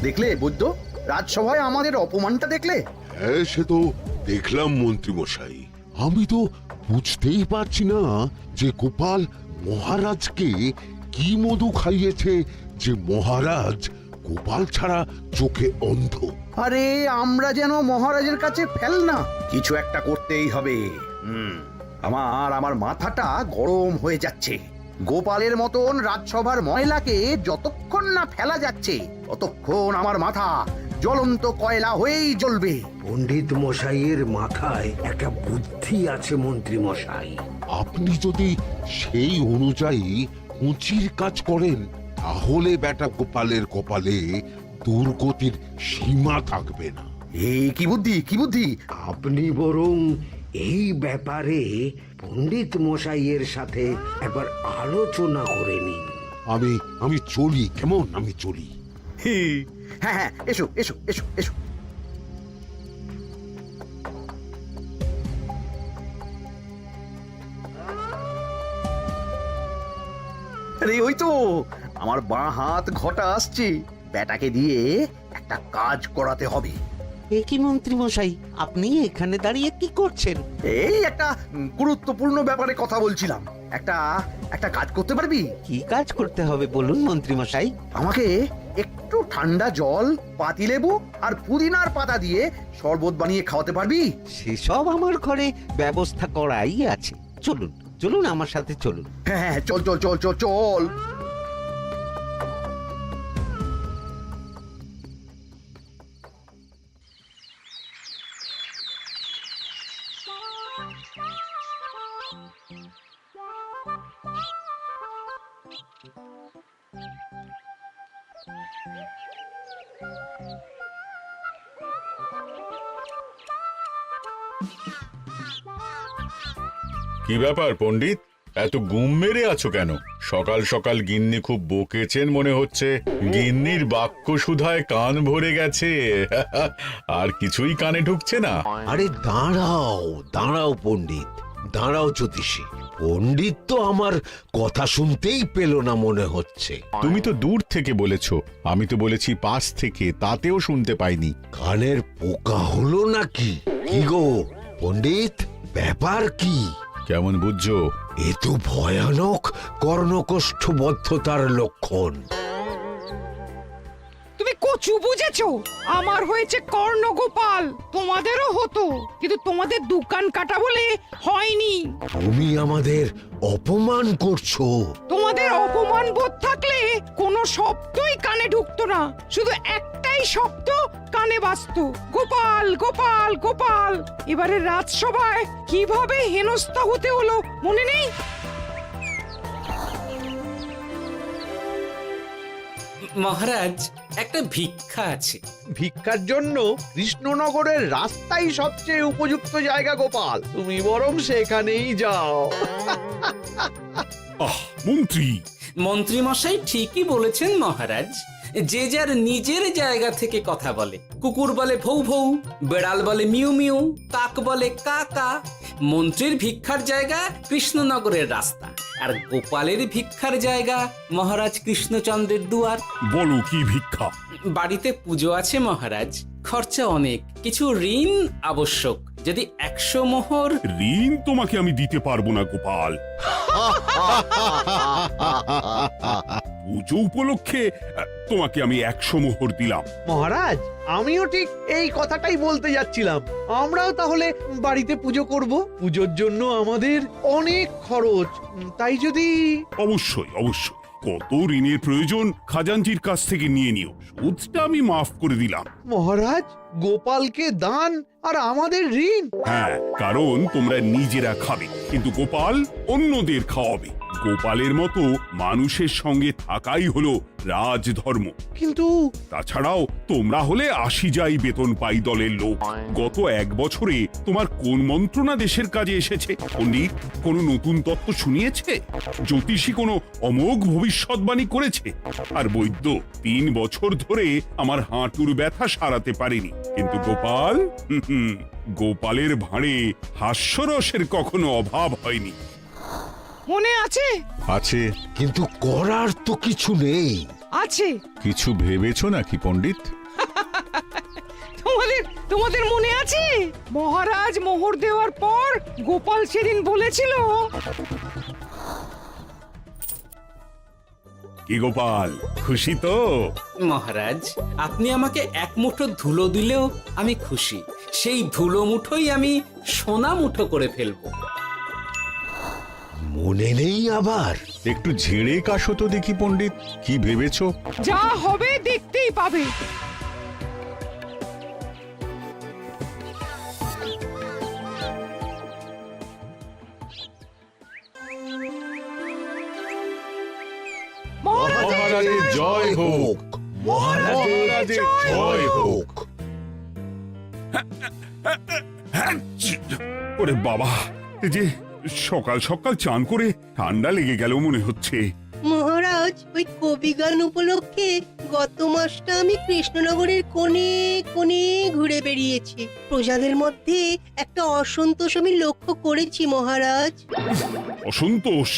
দেখলে বৈদ্য, রাজসভায় আমাদের অপমানটা দেখলে? হ্যাঁ, সে তো দেখলাম মন্ত্রী মশাই। আমি তো বুঝতেই পারছি না যে গোপাল মহারাজকে কি মধু খাইয়েছে যে মহারাজ গোপাল ছাড়া চোখে অন্ধ। আরে আমরা যেন মহারাজের কাছে ফেল না, কিছু একটা করতেই হবে। আমার মাথাটা গরম হয়ে যাচ্ছে। গোপালের মতন রাজসভার ময়লাকে যতক্ষণ না ফেলা যাচ্ছে ততক্ষণ আমার মাথা জ্বলন্ত কয়লা হয়েই জ্বলবে। পণ্ডিত মশাইয়ের মাথায় একটা বুদ্ধি আছে মন্ত্রী মশাই। আপনি যদি সেই অনুযায়ী উঁচির কাজ করেন তাহলে বেটা গোপালের কপালে দুর্গতির সীমা থাকবে না। এই কি বুদ্ধি, কি বুদ্ধি? আপনি বরং এই ব্যাপারে পণ্ডিত মশাইয়ের সাথে একবার আলোচনা করে নিন। আমি চলি, কেমন? আমি চলি। হ্যাঁ হ্যাঁ, এসো এসো এসো এসো। আরে ওই তো আমার বাঁ হাত ঘটা আসছে, বেটাকে দিয়ে একটা কাজ করাতে হবে। এ কি মন্ত্রী মশাই, আপনি এখানে দাঁড়িয়ে কি করছেন? এই একটা গুরুত্বপূর্ণ ব্যাপারে কথা বলছিলাম। একটা একটা কাজ করতে পারবি? কি কাজ করতে হবে বলুন মন্ত্রী মশাই। আমাকে একটু ঠান্ডা জল, পাতিলেবু আর পুদিনার পাতা দিয়ে শরবত বানিয়ে খাওয়াতে পারবি? সেসব আমার ঘরে ব্যবস্থা করাই আছে। চলুন চলুন, আমার সাথে চলুন। হ্যাঁ হ্যাঁ, চল চল চল চল চল। কি ব্যাপার পণ্ডিত, এত গুম মেরে আছো কেন? সকাল সকাল গিন্নি খুব বকেছেন মনে হচ্ছে। গিন্নির বাক্য সুধায় কান ভরে গেছে, আর কিছুই কানে ঢুকছে না। আরে দাঁড়াও দাঁড়াও পণ্ডিত, দাঁড়াও জ্যোতিষী। পণ্ডিত তো আমার কথা শুনতেই পেল না মনে হচ্ছে। তুমি তো দূর থেকে বলেছো, আমি তো বলেছি পাশ থেকে, তাতেও শুনতে পাইনি। কানের পোকা হলো নাকি? কি গো পণ্ডিত, ব্যাপার কি? কেমন বুঝছো? এ তো ভয়ানক কর্ণকোষ্ঠবদ্ধতার লক্ষণ। তুমি কচু বুঝেছো? আমার হয়েছে কর্ণগোপাল, তোমাদেরও হতো, কিন্তু তোমাদের দোকান কাটা বলে হয়নি। তুমি আমাদের অপমান করছো। তোমাদের অপমান বোধ থাকলে কোনো শব্দই কানে ঢুকতো না, শুধু একটাই শব্দ কানে বাজতো, গোপাল গোপাল গোপাল। এবারে রাজসভায় কিভাবে হেনস্থা হতে হলো মনে নেই? মহারাজ, একটা ভিক্ষা আছে। ভিক্ষার জন্য কৃষ্ণনগরের রাস্তাই সবচেয়ে উপযুক্ত জায়গা গোপাল, তুমি বরং সেখানেই যাও। মন্ত্রী মন্ত্রী মশাই ঠিকই বলেছেন মহারাজ। যে যার নিজের জায়গা থেকে কথা বলে। কুকুর বলে ভৌ ভৌ, বেড়াল বলে মিউ মিউ, কাক বলে কা কা। মন্ত্রীর ভিক্ষার জায়গা কৃষ্ণনগরের রাস্তা, আর গোপালের ভিক্ষার জায়গা মহারাজ কৃষ্ণচন্দ্রের দুয়ার। বলো কি ভিক্ষা? বাড়িতে পুজো আছে মহারাজ, খরচা অনেক, কিছু ঋণ আবশ্যক। যদি 100 মোহর। ঋণ তোমাকে আমি দিতে পারবো না গোপাল। পুজো উপলক্ষে তোমাকে আমি 100 মোহর দিলাম। মহারাজ, আমিও ঠিক এই কথাটাই বলতে যাচ্ছিলাম। আমরাও তাহলে বাড়িতে পুজো করব। পুজোর জন্য আমাদের অনেক খরচ, তাই যদি। অবশ্যই অবশ্যই, কত ঋণের প্রয়োজন খাজাঞ্চির কাছ থেকে নিয়ে নিও, সুদটা আমি মাফ করে দিলাম। মহারাজ, গোপালকে দান আর আমাদের ঋণ? হ্যাঁ, কারণ তোমরা নিজেরা খাবে, কিন্তু গোপাল অন্যদের খাওয়াবে। গোপালের মতো মানুষের সঙ্গে থাকাই হলো রাজধর্ম। কিন্তু তাছাড়াও তোমরা হলে 80 যাই বেতন পাই দলের লোক। গত 1 বছরে তোমার কোন মন্ত্রণা দেশের কাজে এসেছে? পণ্ডিত কোনো নতুন তত্ত্ব শুনিয়েছে? জ্যোতিষী কোনো অমোঘ ভবিষ্যৎবাণী করেছে? আর বৈদ্য 3 বছর ধরে আমার হাঁটুর ব্যথা সারাতে পারেনি। কিন্তু গোপাল, গোপালের ভাঁড়ে হাস্যরসের কখনো অভাব হয়নি। মনে আছে? আছে। কিন্তু করার তো কিছু নেই। আছে। কিছু ভেবেছো নাকি পণ্ডিত? তোমাদের মনে আছে মহারাজ মোহর দেওয়ার পর গোপাল সেদিন বলেছিল, কি গোপাল, খুশি তো? মহারাজ, আপনি আমাকে এক মুঠো ধুলো দিলেও আমি খুশি। সেই ধুলো মুঠোই আমি সোনা মুঠো করে ফেলবো। মনে নেই আবার? একটু ঝেড়ে কাশো তো দেখি পণ্ডিত, কি ভেবেছো? যা হবে দেখতেই পাবে। মহারাজের জয় হোক। মহারাজের জয় হোক। ওরে বাবা, এই যে সকাল সকাল চান করে ঠান্ডা লেগে গেল মনে হচ্ছে। মহারাজ, ওই কবি গান উপলক্ষে গত মাসটা আমি কৃষ্ণনগরের কোণে কোণে ঘুরে বেরিয়েছি। প্রজাদের মধ্যে একটা অসন্তোষ আমি লক্ষ্য করেছি মহারাজ। অসন্তোষ?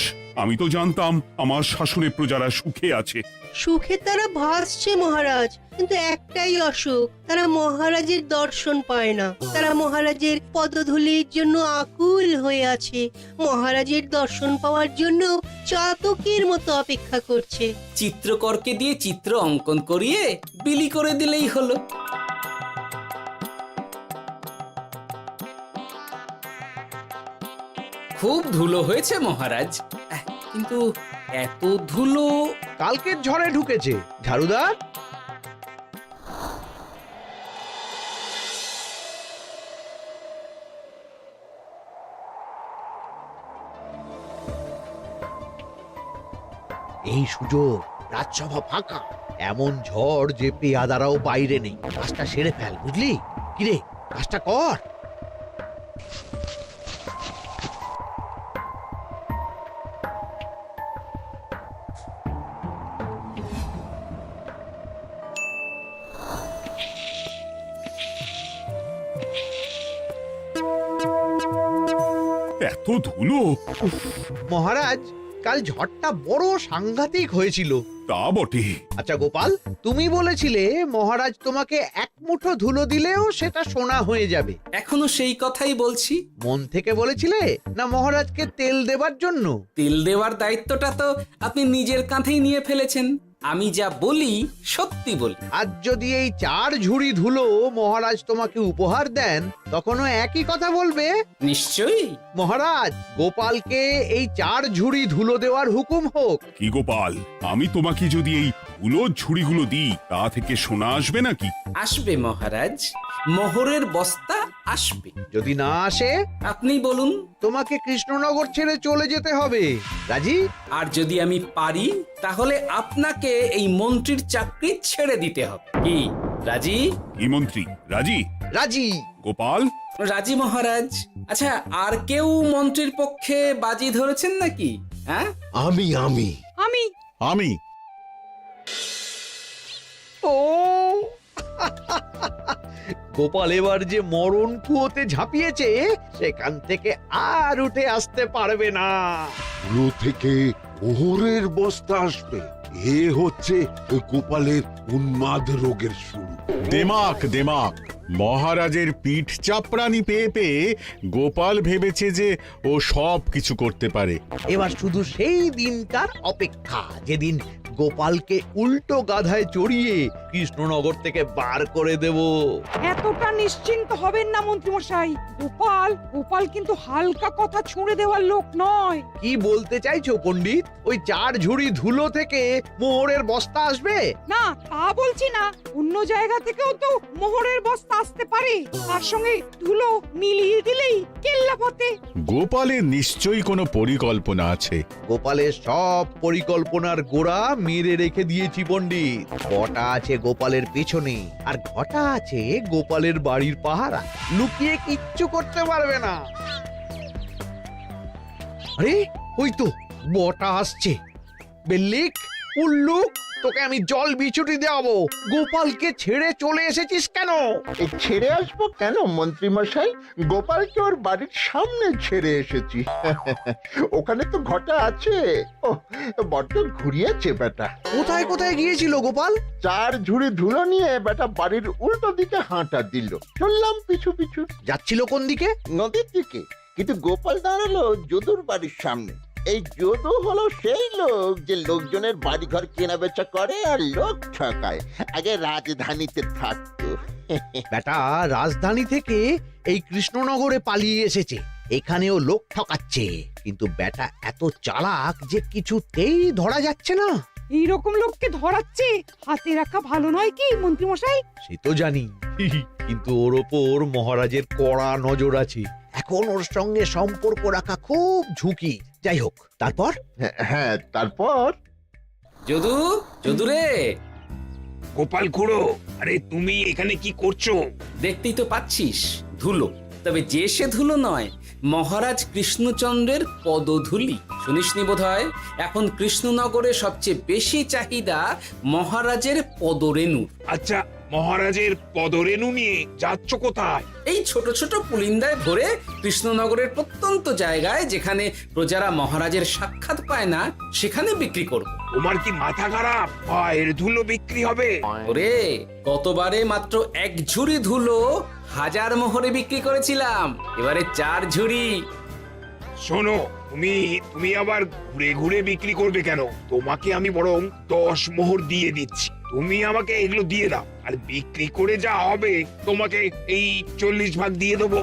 আমি তো জানতাম আমার শাসনে প্রজারা সুখে আছে। সুখে তারা ভাসছে মহারাজ, কিন্তু একটাই অসুখ, তারা মহারাজের দর্শন পায় না। তারা মহারাজের পদধূলির জন্য আকুল হয়ে আছে, মহারাজের দর্শন পাওয়ার জন্য চাতকের মতো অপেক্ষা করছে। চিত্রকরকে দিয়ে চিত্র অঙ্কন করিয়ে বিলি করে দিলেই হলো। খুব ধুলো হয়েছে মহারাজ, কিন্তু এত ধুলো। কালকের ঝড়ে ঢুকেছে। ঝাড়ুদার, এই সুযোগ, রাজসভা ফাঁকা, এমন ঝড় যে পেয়াদারাও বাইরে নেই। কাজটা সেরে ফেল, বুঝলি? কিরে, কাজটা কর। এত ধুলো! উফ, মহারাজ, কাল ঝড়টা বড় সাংঘাতিক হয়েছিল। তা বটে। আচ্ছা গোপাল, তুমি বলেছিলে মহারাজ তোমাকে এক মুঠো ধুলো দিলেও সেটা সোনা হয়ে যাবে। এখনো সেই কথাই বলছি। মন থেকে বলেছিলে না মহারাজকে তেল দেবার জন্য? তেল দেওয়ার দায়িত্বটা তো আপনি নিজের কাঁধেই নিয়ে ফেলেছেন। আমি যা বলি সত্যি বলি। আজ যদি এই 4 ঝুড়ি ধুলো মহারাজ তোমাকে উপহার দেন, তখনও একই কথা বলবে? নিশ্চয়ই। মহারাজ, গোপালকে এই 4 ঝুড়ি ধুলো দেওয়ার হুকুম হোক। কি গোপাল, আমি তোমাকে যদি এই ধুলো ঝুড়িগুলো দিই, তা থেকে সোনা আসবে নাকি? আসবে মহারাজ, মোহরের বস্তা আসবে। যদি না আসে, আপনি বলুন। তোমাকে কৃষ্ণনগর ছেড়ে চলে যেতে হবে। রাজি? আর যদি আমি পারি, তাহলে আপনাকে এই মন্ত্রীর চাকরি ছেড়ে দিতে হবে। কি রাজি? কি মন্ত্রী, রাজি? রাজি। গোপাল? রাজি মহারাজ। আচ্ছা, আর কেউ মন্ত্রীর পক্ষে বাজি ধরেছেন নাকি? হ্যাঁ, আমি আমি আমি আমি। ও গোপাল এবার যে মরণ কুয়োতে ঝাঁপিয়েছে, সেখান থেকে আর উঠে আসতে পারবে না। ধুলো থেকে মোহরের বস্তা আসবে, এ হচ্ছে গোপালের উন্মাদ রোগের শুরু। দেমাক দেমাক, মহারাজের পিঠ চাপড়ানি পেয়ে পেয়ে গোপাল ভেবেছে যে ও সব কিছু করতে পারে। এবার শুধু সেই দিনকার অপেক্ষা, যেদিন গোপালকে উল্টো গাধায় চড়িয়ে কৃষ্ণনগর থেকে বার করে দেব। এতটা নিশ্চিন্ত হবেন না মন্ত্রী মশাই। গোপাল কিন্তু হালকা কথা ছুঁড়ে দেওয়ার লোক নয়। কি বলতে চাইছো পণ্ডিত? ওই 4 ঝুড়ি ধুলো থেকে মোহরের বস্তা আসবে? না, তা বলছি না। অন্য জায়গা থেকেও তো মোহরের বস্তা আসতে পারে। তার সঙ্গে ধুলো মিলিয়ে দিলেই কেল্লা ফতে। গোপালের নিশ্চয়ই কোনো পরিকল্পনা আছে। গোপালের সব পরিকল্পনার গোড়া মেরে রেখে দিয়েছি পণ্ডিত। ঘটা আছে গোপালের পেছনে, আর ঘটা আছে গোপালের বাড়ির পাহারা। লুকিয়ে কিচ্ছু করতে পারবে না। আরে ওই তো বটা আসছে। বেল্লিক, উল্লুক, তোকে আমি জল বিছুটি দেওয়াবো। গোপালকে ছেড়ে চলে এসেছিস কেন? এই ছেড়ে আসবো কেন মন্ত্রী মশাই? গোপালকে ওর বাড়ির সামনে ছেড়ে এসেছি। ওখানে তো ঘটা আছে। ও বড্ড ঘুরিয়েছে বেটা। কোথায় কোথায় গিয়েছিল গোপাল? 4 ঝুড়ি ধুলো নিয়ে বেটা বাড়ির উল্টো দিকে হাঁটা দিল। চললাম পিছু পিছু যাচ্ছিল কোন দিকে? নদীর দিকে, কিন্তু গোপাল দাঁড়ালো যদুর বাড়ির সামনে। এই যদু হলো সেই লোক যে লোকজনের বাড়িঘর কেনা বেচা করে আর লোক ঠকায়। আগে রাজধানীতে থাকতো। বেটা রাজধানী থেকে এই কৃষ্ণনগরে পালিয়ে এসেছে, এখানেও লোক ঠকাচ্ছে। কিন্তু বেটা এত চালাক যে কিছুতেই ধরা যাচ্ছে না। এইরকম লোককে ধরাচ্ছে হাতে রাখা ভালো নয় কি মন্ত্রী মশাই? সে তো জানি, কিন্তু ওর ওপর মহারাজের কড়া নজর আছে। এখন ওর সঙ্গে সম্পর্ক রাখা খুব ঝুঁকি। যাই হোক, তারপর? হ্যাঁ তারপর যদু, যদু রে, গোপাল খুড়ো, আরে তুমি এখানে কি করছো? দেখতেই তো পাচ্ছিস ধুলো। তবে যে সে ধুলো নয়, মহারাজ কৃষ্ণচন্দ্রের পদধূলি। শুনিসনি বোধহয় এখন কৃষ্ণনগরে সবচেয়ে বেশি চাহিদা মহারাজের পদরেণু। আচ্ছা, মহারাজের পদরেণু নিয়ে যাচ্ছ কোথায়? এই ছোট ছোট পুলিন্দায় ভরে কৃষ্ণনগরের প্রত্যন্ত জায়গায় যেখানে প্রজারা মহারাজের সাক্ষাৎ পায় না সেখানে বিক্রি করব। তোমার কি মাথা খারাপ? পায়ের ধুলো বিক্রি হবে? ওরে, গতবারে মাত্র 1 ঝুড়ি ধুলো 1000 মোহরে বিক্রি করেছিলাম, এবারে 4 ঝুড়ি। শোনো, তুমি আবার ঘুরে ঘুরে বিক্রি করবে কেন? তোমাকে আমি বরং 10 মোহর দিয়ে দিচ্ছি। তুমি আমাকে এগুলো দিয়ে দাও, আর বিক্রি করে যা হবে তোমাকে এই 40 ভাগ দিয়ে দেবো।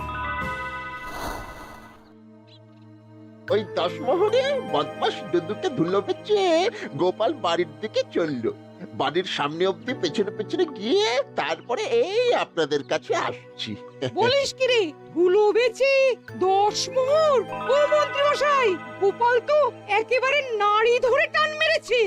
ওই 10 মোহরে বদমাস যদুকে ধুলো বেচে গোপাল বাড়ির দিকে চললো। বাড়ির সামনে অব্দি পেছনে পেছনে গিয়ে তারপরে এই আপনাদের কাছে আসছি। বলিস কি রে, ধুলো বেচে 10 মোহর? ও মন্ত্রী মশাই, গোপাল তো একেবারে নাড়ি ধরে টান মেরেছে।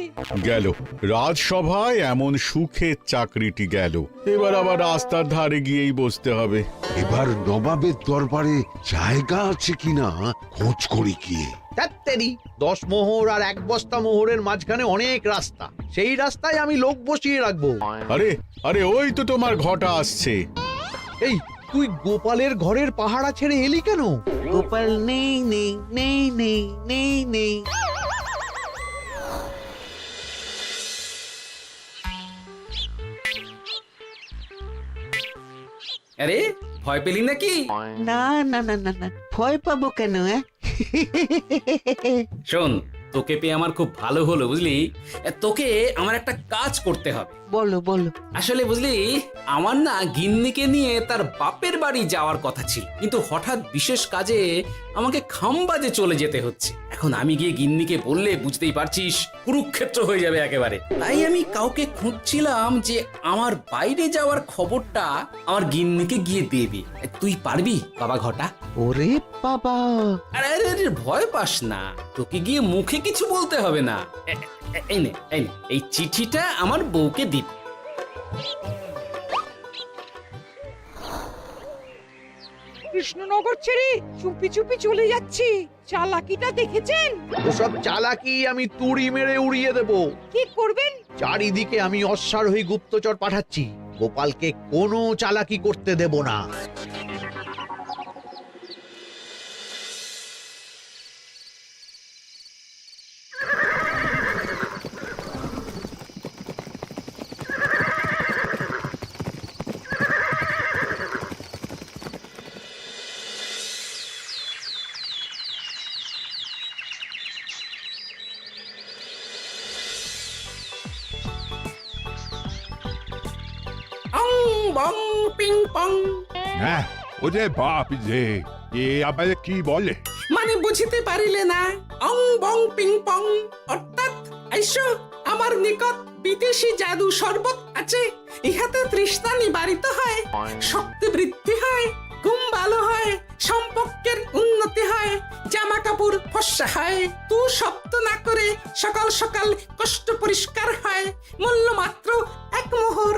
গেল রাজসভায় এমন সুখে চাকরিটি গেল, এবার আবার রাস্তার ধারে গিয়েই বসতে হবে। এবার নবাবের দরবারে জায়গা আছে কিনা খোঁজ করি গিয়ে। তাত্তেরি, 10 মোহর আর 1 বস্তা মোহরের মাঝখানে অনেক রাস্তা, সেই রাস্তায় আমি লোক বসিয়ে রাখবো। আরে আরে, ওই তো তোমার ঘটা আসছে। এই, তুই গোপালের ঘরের পাহারা ছেড়ে এলি কেন? গোপাল নেই নেই নেই নেই নেই নেই। আরে, ভয় পেলি নাকি? না না না না না, ভয় পাবো কেন? শোন, তোকে পেয়ে আমার খুব ভালো হলো বুঝলি। তোকে আমার একটা কাজ করতে হবে। বলো বলো। আসলে বুঝলি, আমার না গিন্নিকে নিয়ে তার বাপের বাড়ি যাওয়ার কথা ছিল, কিন্তু হঠাৎ বিশেষ কাজে আমাকে খামবাজে চলে যেতে হচ্ছে। এখন আমি গিয়ে গিন্নিকে বললে বুঝতেই পারছিস কুরুক্ষেত্র হয়ে যাবে একেবারে। তাই আমি কাউকে খুঁজছিলাম যে আমার বাইরে যাওয়ার খবরটা আমার গিন্নিকে গিয়ে দেবে। তুই পারবি বাবা ঘটা? ওরে বাবা! আরে আরে আরে, ভয় পাস না, তোকে গিয়ে মুখে কিছু বলতে হবে না। এই নে, এই চিঠিটা আমার বউকে দিবি। কৃষ্ণনগর ছেড়ে চুপি চুপি চলে যাচ্ছি, চালাকিটা দেখেছেন? ওসব চালাকি আমি তুড়ি মেরে উড়িয়ে দেব। কি করবেন? চারিদিকে আমি অশ্বারোহী গুপ্তচর পাঠাচ্ছি, গোপালকে কোনো চালাকি করতে দেব না। অং বং পিং পং। হ্যাঁ, ওরে বাপ রে, এ আবার কি বলে? মানে বুঝিতে পারিলে না? অং বং পিং পং অর্থাৎ আইসো আমার নিকট বিদেশি জাদু শরবত আছে, ইহাতে তৃষ্ণা নিবারিত হয়, শক্তি বৃদ্ধি হয়, ঘুম ভালো হয়, সম্পর্কের উন্নতি হয়, জামা কাপড় ফর্সা হয়, তু শব্দ না করে সকাল সকাল কষ্ট পরিষ্কার হয়, মূল্য মাত্র 1 মোহর।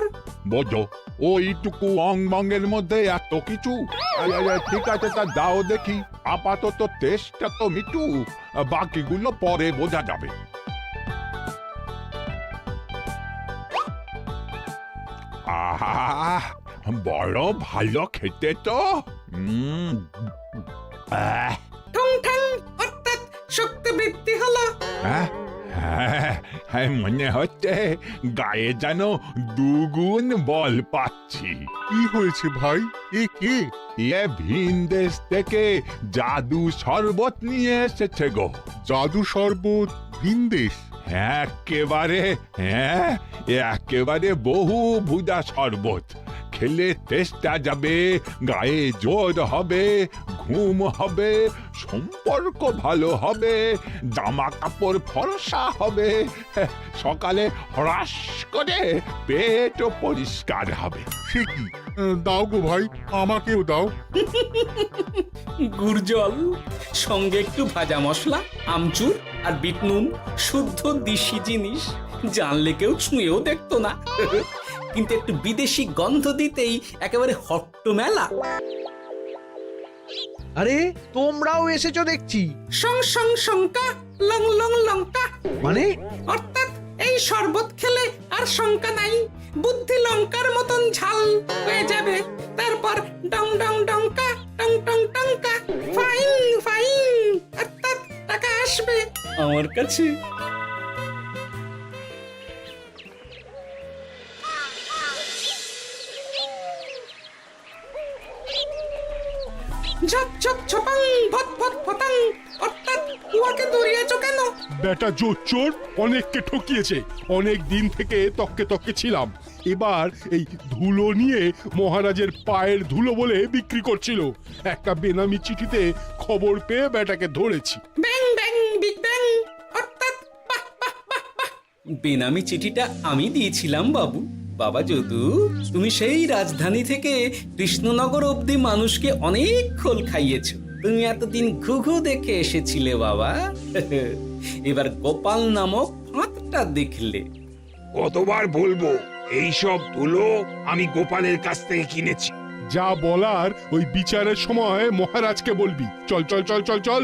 বোঝো, ওইটুকু অং বঙ্গের মধ্যে এত কিছু? ঠিক আছে, তা দাও দেখি। আপাতত টেস্টটা তো মিটু, বাকিগুলো পরে বোঝা যাবে। আহ বড় ভালো খেতে তো আহ, ঠং ঠং অর্থাৎ শক্তি বৃদ্ধি হলো। হ্যাঁ, হ্যাঁ, মনে হচ্ছে গায়ে যেন দুগুণ বল পাচ্ছি। কি হয়েছে ভাই? এ কে? এ ভিন দেশ থেকে জাদু শরবত নিয়ে এসেছে গো। জাদু শরবত ভিন দেশ? একেবারে, হ্যাঁ, একেবারে বহু ভুজা শরবত। খেলে তেষ্টা যাবে, গায়ে জোর হবে, ঘুম হবে, সম্পর্ক ভালো হবে, জামা কাপড় ফর্সা হবে, সকালে হ্রাস করে পেটও পরিষ্কার হবে। সে কি? দাও গো ভাই, আমাকেও দাও। গুড় জল, সঙ্গে একটু ভাজা মশলা, আমচুর আর বিট নুন, শুদ্ধ দেশি জিনিস। জানলে কেউ ছুঁয়েও দেখতো না, কিন্তু একটু বিদেশি গন্ধ দিতেই একেবারে হট্ট মেলা। আরে তোমরাও এসেছো দেখছি। সং সং শঙ্কা, লং লং লঙ্কা। মানে অর্থাৎ এই শরবত খেলে আর শঙ্কা নাই, বুদ্ধি লঙ্কার মতন ঝাল হয়ে যাবে। তারপর ডং ডং ডঙ্কা, টং টং টঙ্কা, ফাইন ফাইন, অর্থাৎ টাকা আসবে আমার কাছে। ঝপ ঝপ ছপাং, ভট ভট ফটাং। অর্থাৎ উহাকে দৌড়িয়েছ কেন? বেটা জোচ্চোর অনেককে ঠকিয়েছে। অনেক দিন থেকে তককে তককে ছিলাম। এবার এই ধুলো নিয়ে মহারাজের পায়ের ধুলো বলে বিক্রি করছিল। একটা বেনামি চিঠিতে খবর পেয়ে বেটাকে ধরেছি। ব্যাং ব্যাং বিগ ব্যাং। অর্থাৎ বাহ বাহ বাহ বাহ। বেনামি চিঠিটা আমি দিয়েছিলাম বাবু। বাবা যদু, তুমি সেই রাজধানী থেকে কৃষ্ণনগর অবধি মানুষকে অনেক খোল খাইয়েছো। তুমি এতদিন ঘুঘু দেখে এসেছিলে বাবা, এবার গোপাল নামক ফাঁদটা দেখলে। কতবার বলবো এইসব ধুলো আমি গোপালের কাছ থেকে কিনেছি। যা বলার ওই বিচারের সময় মহারাজকে বলবি। চল চল চল চল চল।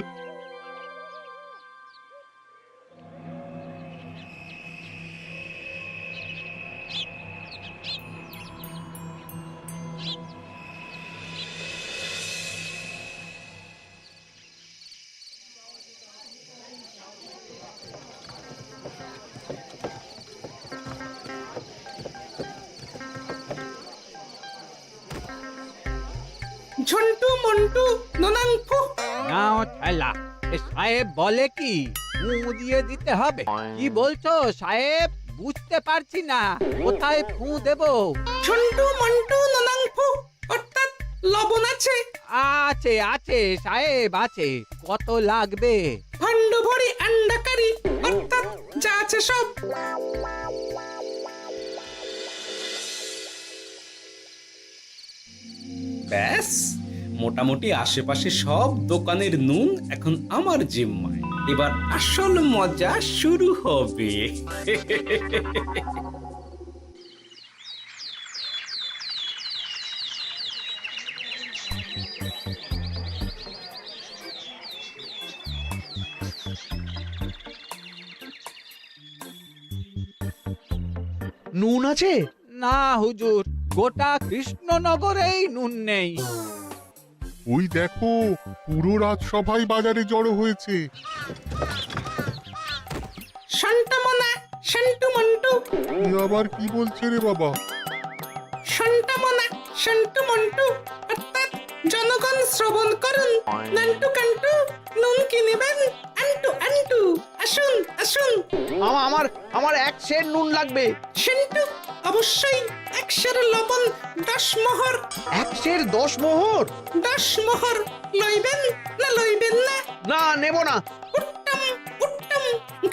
ঝন্টু মন্টু ননাং ফু। নাও ঠেলা। সাহেব বলে কি ফু দিয়ে দিতে হবে? কি বলছো সাহেব? বুঝতে পারছি না, কোথায় ফু দেব? ঝন্টু মন্টু ননাং ফু। অর্থাৎ লবণ আছে? আছে আছে সাহেব আছে। কত লাগবে? ভাণ্ড ভরি আন্ডাকারি। অর্থাৎ যা আছে সব। ব্যাস, মোটামুটি আশেপাশে সব দোকানের নুন এখন আমার জিম্মায়। এবার আসল মজা শুরু হবে। নুন আছে? না হুজুর, গোটা কৃষ্ণনগরেই নুন নেই। ওই দেখো, পুরো রাজসভাই বাজারে জড়ো হয়েছে। শান্তামনা, শান্টু মন্টু। আবার কি বলছে রে বাবা? শান্তামনা, শান্টু মন্টু। অর্থাৎ জনগণ শ্রবণ করুন। নান্টু কান্টু, নুন কিনিবেন আন্টু আন্টু। আসুন আসুন। আমার এক সের নুন লাগবে। সেন্টু, অবশ্যই 100 লবণ 10 মোহর। এক সের 10 মোহর? 10 মোহর লইবেন না লইবেন না? না, নেব না। উত্তম উত্তম,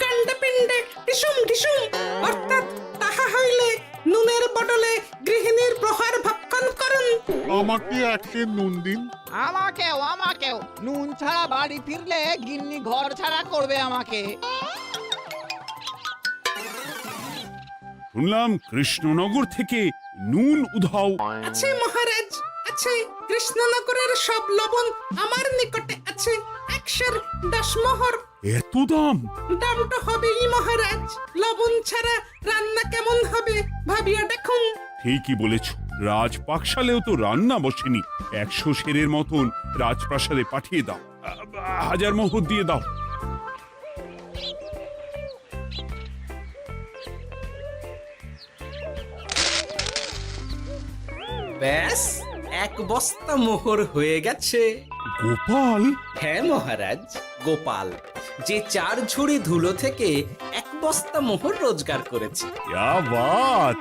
গান্ডা পিণ্ডে ঢিসুম ঢিসুম। অর্থাৎ তাহা হইলে নুনের বদলে গৃহিণীর প্রহার ভক্ষণ করুন। আমাকে এক সের নুন দিন। আমাকেও নুন ছাড়া বাড়ি ফিরলে গিন্নি ঘর ছাড়া করবে আমাকে। শুনলাম কৃষ্ণনগর থেকে নুন উধাও। আছে মহারাজ, আছে। কৃষ্ণনগরের সব লবণ আমার নিকটে আছে। 110 মোহর। এত দাম? দাম তো হবেই মহারাজ। লবণ ছাড়া রান্না কেমন হবে ভাবিয়া দেখুন। ঠিকই বলেছ, রাজপাকশালেও তো রান্না বসেনি। 100 সেরের মতন রাজপ্রাসাদে পাঠিয়ে দাও। 1000 মোহর দিয়ে দাও। ব্যাস 1 বস্তা মোহর হয়ে গেছে। গোপাল, হ্যাঁ মহারাজ, গোপাল যে 4 ঝুড়ি ধুলো থেকে 1 বস্তা মোহর রোজগার করেছে। ইয়া বাত!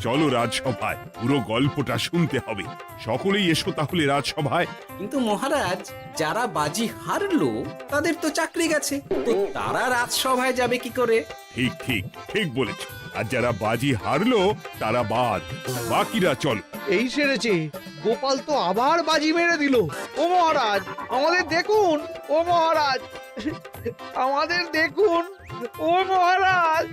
চলো রাজসভায়, পুরো গল্পটা শুনতে হবে। সকলেই এসো তাহলে রাজসভায়। কিন্তু মহারাজ, যারা বাজি হারলো তাদের তো চাকরি গেছে, তো তারা রাজসভায় যাবে কি করে? ঠিক ঠিক ঠিক বলেছ। আর যারা বাজি হারলো তারা বাদ, বাকিরা চলো। এই সেরেছে, গোপাল তো আবার বাজি মেরে দিল। ও মহারাজ, আমাদের দেখুন। ও মহারাজ, আমাদের দেখুন। ও মহারাজ।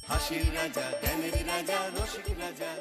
হাসির রাজা, জ্ঞানের রাজা, রসিক রাজা।